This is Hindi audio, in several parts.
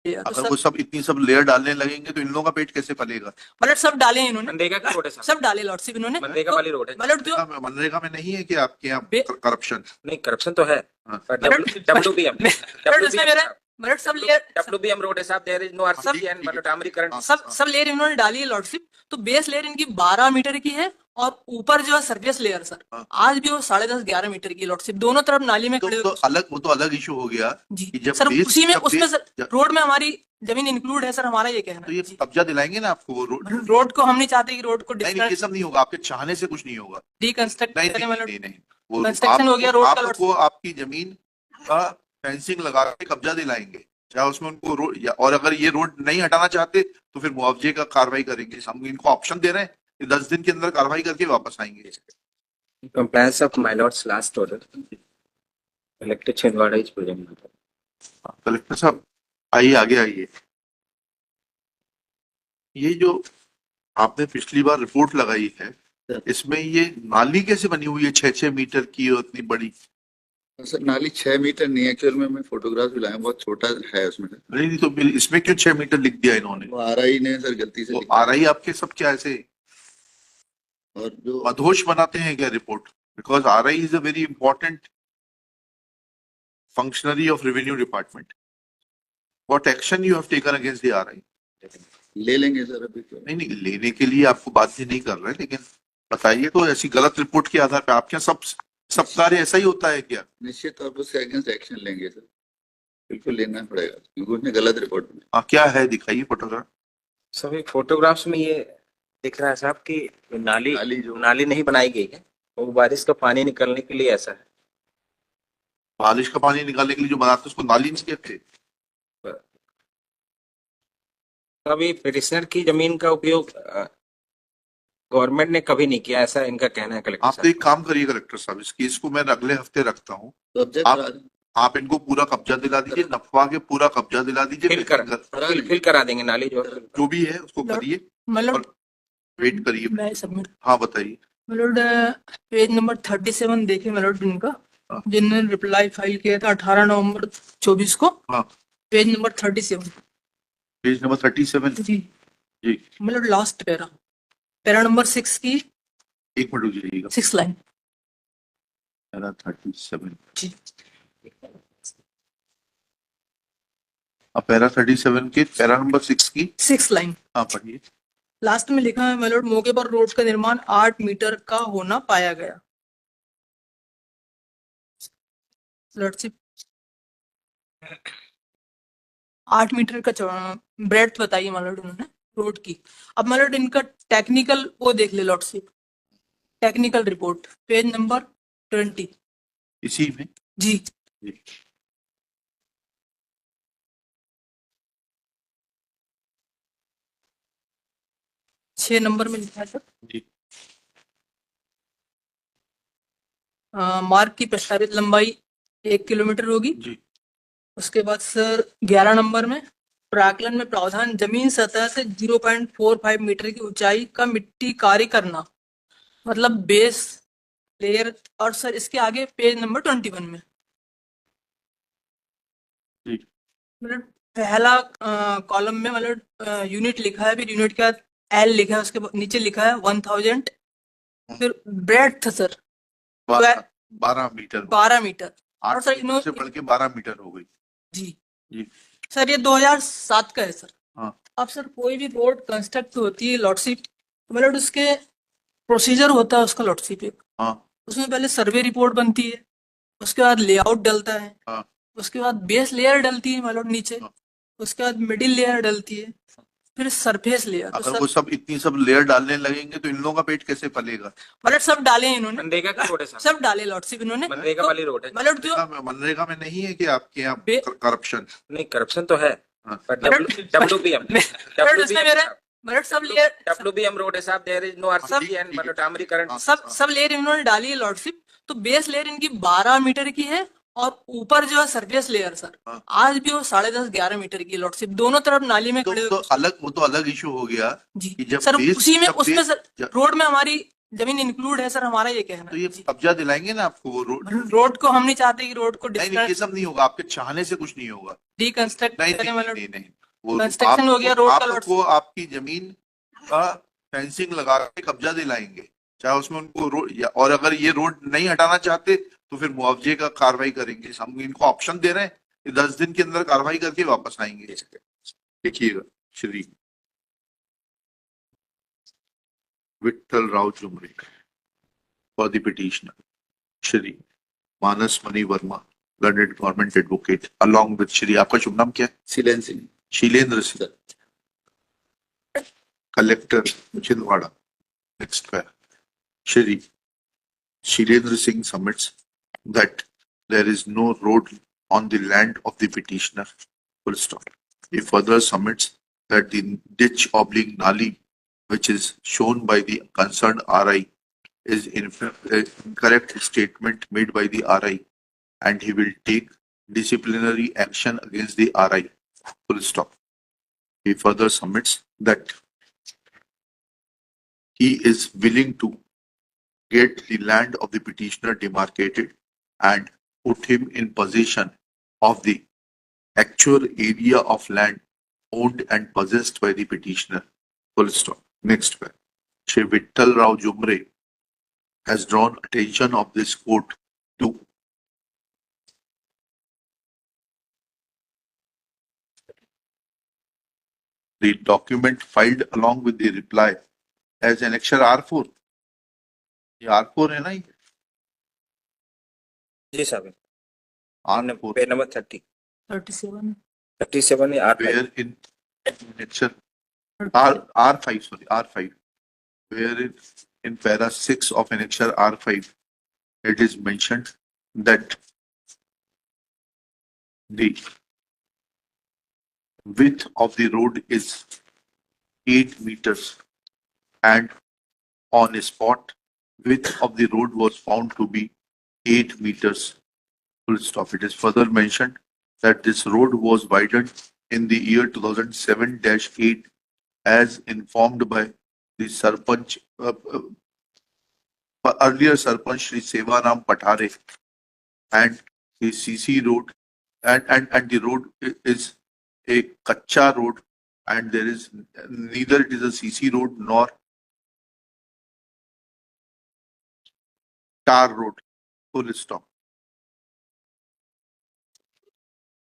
तो अगर सब वो सब इतनी सब लेयर डालने लगेंगे तो इन लोगों का पेट कैसे पलेगा? मतलब सब डाले हैं इन्होंने, मनरेगा की रोड है साहब, सब डाले लॉर्डशिप इन्होंने, मनरेगा तो वाली रोड है। मतलब जो मनरेगा में नहीं है कि आपके यहाँ बे- करप्शन? नहीं करप्शन तो है, हाँ। डब्ल्यूबीएम मतलब इसमें मेरा मतलब सब लेयर डब्ल्यूबीएम रोड है साहब, देयर इज नो आरसीसी ठीक- एंड ठीक है। मतलब डामरीकरण। सब लेयर इन्होंने डाली है लॉर्डशिप। तो बेस लेयर इनकी 12 मीटर की है और ऊपर जो है सरफेस लेयर सर हाँ। आज भी वो 10.5-11 मीटर की लॉर्डशिप, दोनों तरफ नाली में खड़े तो अलग, वो तो अलग इशू हो गया जी कि जब सर, बेस उसी में जब उसमें बेस सर रोड में हमारी जमीन इंक्लूड है सर, हमारा ये कहना तो है ये जी। कब्जा दिलाएंगे ना आपको वो रोड? रोड को हम नहीं चाहते कि रोड को नहीं, ये सब नहीं होगा, आपके चाहने से कुछ नहीं होगा। डिकंस्ट्रक्ट नहीं करें, नहीं मतलब नहीं नहीं, वो कंस्ट्रक्शन हो गया रोड का आपको आपकी जमीन का फेंसिंग लगा के कब्जा दिलाएंगे, चाहे उसमें उनको रोड और अगर ये रोड नहीं हटाना चाहते तो फिर मुआवजे का कार्रवाई करेंगे। हम इनको ऑप्शन दे रहे हैं कि 10 दिन के अंदर कार्रवाई करके वापस आएंगे। Compliance of my lord's last order. Elected Chinwada is present. Collector साहब आइए, आगे आइए। ये जो आपने पिछली बार रिपोर्ट लगाई है, इसमें ये नाली कैसे बनी हुई है 6-6 मीटर की और इतनी बड़ी? सर नाली 6 मीटर नहीं है, एक्चुअल में मैं फोटोग्राफ भी लाया, बहुत छोटा है उसमें। नहीं तो फिर इसमें क्यों 6 मीटर लिख दिया इन्होंने? वो आरआई ने सर गलती से वो लिखा। आरआई आपके सब क्या ऐसे और जो मधोश बनाते हैं क्या report? Because RI is a very important functionary of revenue department. What action you have taken against the RI? ले लेंगे सर अभी तो। नहीं, लेने के लिए आपको बाध्य नहीं कर रहे, लेकिन बताइए तो ऐसी गलत रिपोर्ट के आधार पर आपके यहाँ सब कार्य ऐसा ही होता है क्या? निश्चित तौर पर उसके अगेंस्ट एक्शन लेंगे सर, बिल्कुल लेना पड़ेगा क्योंकि उसने गलत रिपोर्ट में। हाँ, क्या है दिखाइए फोटोग्राफ। सभी फोटोग्राफ्स में ये दिख रहा है साहब कि नाली नहीं बनाई गई है, वो बारिश का पानी निकलने के लिए ऐसा है। बारिश का पानी निकालने के लिए जो बनाते उसको नाली नहीं कहते? कभी पिटिशनर की जमीन का उपयोग गवर्नमेंट ने कभी नहीं किया, ऐसा इनका कहना है कलेक्टर आप तो एक काम करिए कलेक्टर साहब, इस केस को मैं अगले हफ्ते रखता हूँ। तो आप इनको पूरा कब्जा दिला दीजिए, नफवा के पूरा कब्जा दिला दीजिए, फिल करा देंगे नाली जो भी है उसको करिए, मतलब वेट करिए। मैं सबमिट। हाँ बताइए। मतलब पेज नंबर 37 देखे मतलब इनका, जिन्होंने रिप्लाई फाइल किया था 18 नवंबर 24 को। हाँ, पेज नंबर 37। पेज नंबर 37 जी जी। मतलब लास्ट पैरा नंबर 6 की एक मिनट रुक जाइएगा। 6 लाइन। पैरा 37 जी। पैरा 37 के पैरा नंबर 6 की 6 लाइन। हाँ पढ़िए। लास्ट में लिखा है मेलोड, मौके पर रोड का निर्माण 8 मीटर का होना पाया गया। लॉर्डशिप 8 मीटर का ब्रेड्थ बताइए मेलोड उन्होंने रोड की। अब मेलोड इनका टेक्निकल वो देख ले lordship, technical report page number 20 इसी में जी। जी। 6 नंबर में लिखा है सर जी। मार्ग की प्रस्तावित लंबाई 1 किलोमीटर होगी जी। उसके बाद सर 11 नंबर में प्राकलन में प्रावधान, जमीन सतह से 0.45 मीटर की ऊंचाई का मिट्टी कार्य करना, मतलब बेस लेयर। और सर इसके आगे पेज नंबर 21 में जी। मतलब पहला कॉलम में मतलब यूनिट लिखा है, फिर यूनिट के बाद एल लिखा है, उसके नीचे लिखा है 1000, फिर ब्रेड्थ सर 12 मीटर। 12 मीटर। और सर मीटर से बढ़ के 12 मीटर हो गई। जी जी। सर ये 2007 का है सर। हाँ। अब सर कोई भी रोड कंस्ट्रक्ट होती है लॉर्डशिप, मतलब उसके प्रोसीजर होता है उसका लॉर्डशिप एक। हाँ। उसमें पहले सर्वे रिपोर्ट बनती है, उसके बाद लेआउट डलता है। हाँ। उसके बाद बेस लेयर डलती है मतलब नीचे। हाँ। उसके बाद मिडिल लेयर डलती है, फिर सरफेस लेयर। अगर वो सब इतनी सब लेयर डालने लगेंगे तो इन लोगों का पेट कैसे पलेगा? मतलब सब डाले हैं इन्होंने, मनरेगा की रोड है साहब, सब डाले लॉर्डशिप इन्होंने, मनरेगा वाली रोड है। मतलब जो मनरेगा में नहीं है कि आपके यहाँ करप्शन? नहीं करप्शन तो है, डब्ल्यूबीएम इसमें मेरा मतलब सब लेयर डब्ल्यूबीएम रोड है साहब, there is no RCC and मतलब डामरीकरण। सब लेयर इन्होंने डाली है लॉर्डशिप। तो बेस लेयर इनकी 12 मीटर की है और ऊपर जो है सरफेस लेयर सर आज भी वो 10.5-11 मीटर की लॉर्डशिप, दोनों तरफ नाली में खड़े। वो तो अलग इशू हो गया जी कि जब सर, बेस उसी में उसमें सर रोड में हमारी जमीन इंक्लूड है सर, हमारा ये कहना तो ये है। कब्जा दिलाएंगे ना आपको वो रोड? रोड को हम नहीं चाहते कि रोड को नहीं नहीं, ये सब नहीं होगा, आपके चाहने से कुछ नहीं होगा। डिकंस्ट्रक्ट नहीं करें, नहीं मतलब नहीं नहीं, वो कंस्ट्रक्शन हो गया रोड का, लॉट आपको आपकी जमीन का फेंसिंग लगा के कब्जा दिलाएंगे, चाहे उसमें उनको रोड और अगर ये रोड नहीं हटाना चाहते तो फिर मुआवजे का कार्रवाई करेंगे। हम इनको ऑप्शन दे रहे हैं कि 10 दिन के अंदर कार्रवाई करके वापस आएंगे। देखिएगा, Shri Vitthal Rao Jumre for the petitioner, Shri Manas Mani Verma learned government advocate, along with Shri, आपका शुभ नाम क्या है? शीलेन सिंह शीलेंद्र सिंह, कलेक्टर छिंदवाड़ा। नेक्स्ट पे Shri Shilendra Singh submits that there is no road on the land of the petitioner, full stop. He further submits that the ditch oblique nali which is shown by the concerned RI is incorrect statement made by the RI and he will take disciplinary action against the RI, full stop. He further submits that he is willing to get the land of the petitioner demarcated and put him in possession of the actual area of land owned and possessed by the petitioner. Full stop. Next one. Shri Vittal Rao Jumre has drawn attention of this court to the document filed along with the reply as annexure R4. ये R4 है ना, ये जी साहब, R4 पेज नंबर 37 37 या where in annexure R5, sorry, R5, where in para 6 of annexure R5, it is mentioned that the width of the road is 8 meters and on a spot, width of the road was found to be 8 meters. Full stop. It is further mentioned that this road was widened in the year 2007-8 as informed by the Sarpanch, earlier Sarpanch Shri Sevaram Pathare, and the CC road and the road is a Kacha road and there is neither it is a CC road nor tar road. Full stop.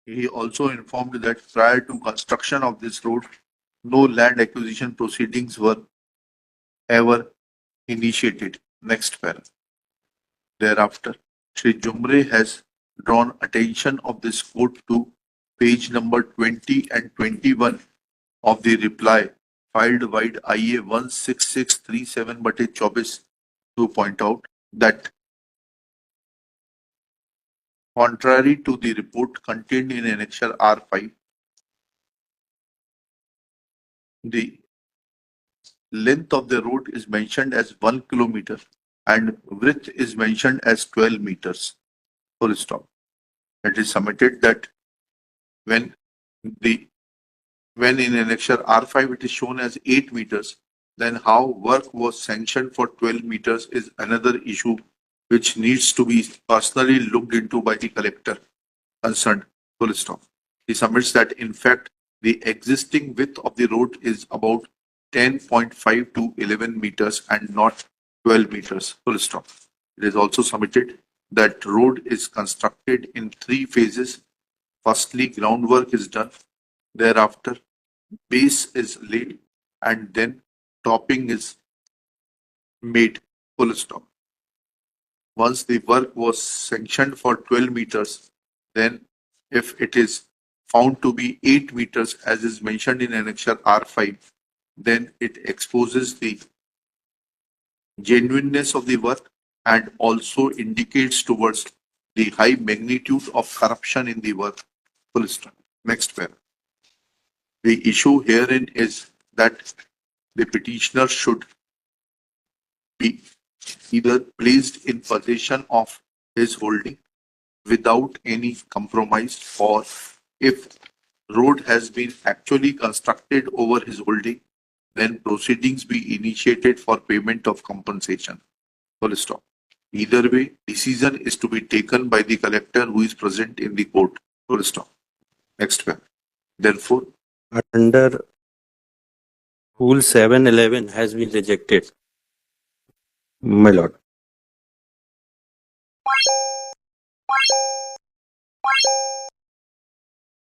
He also informed that prior to construction of this road, no land acquisition proceedings were ever initiated. Next para. Thereafter, Shri Jumre has drawn attention of this court to page number 20 and 21 of the reply filed wide IA 16637/24 to point out that contrary to the report contained in annexure R5, the length of the road is mentioned as 1 kilometer and width is mentioned as 12 meters. Full stop. It is submitted that when in annexure R5 it is shown as 8 meters, then how work was sanctioned for 12 meters is another issue which needs to be personally looked into by the collector concerned. Full stop. He submits that in fact the existing width of the road is about 10.5 to 11 meters and not 12 meters. Full stop. It is also submitted that road is constructed in 3 phases. Firstly, groundwork is done. Thereafter, base is laid and then topping is made. Full stop. Once the work was sanctioned for 12 meters, then if it is found to be 8 meters as is mentioned in annexure R5, then it exposes the genuineness of the work and also indicates towards the high magnitude of corruption in the work. Full stop. Next paragraph. The issue herein is that the petitioner should be either placed in possession of his holding without any compromise, or if road has been actually constructed over his holding, then proceedings be initiated for payment of compensation. Full stop. Either way, decision is to be taken by the collector who is present in the court. Full stop. Next one. Therefore, under Rule 711 has been rejected. My lord.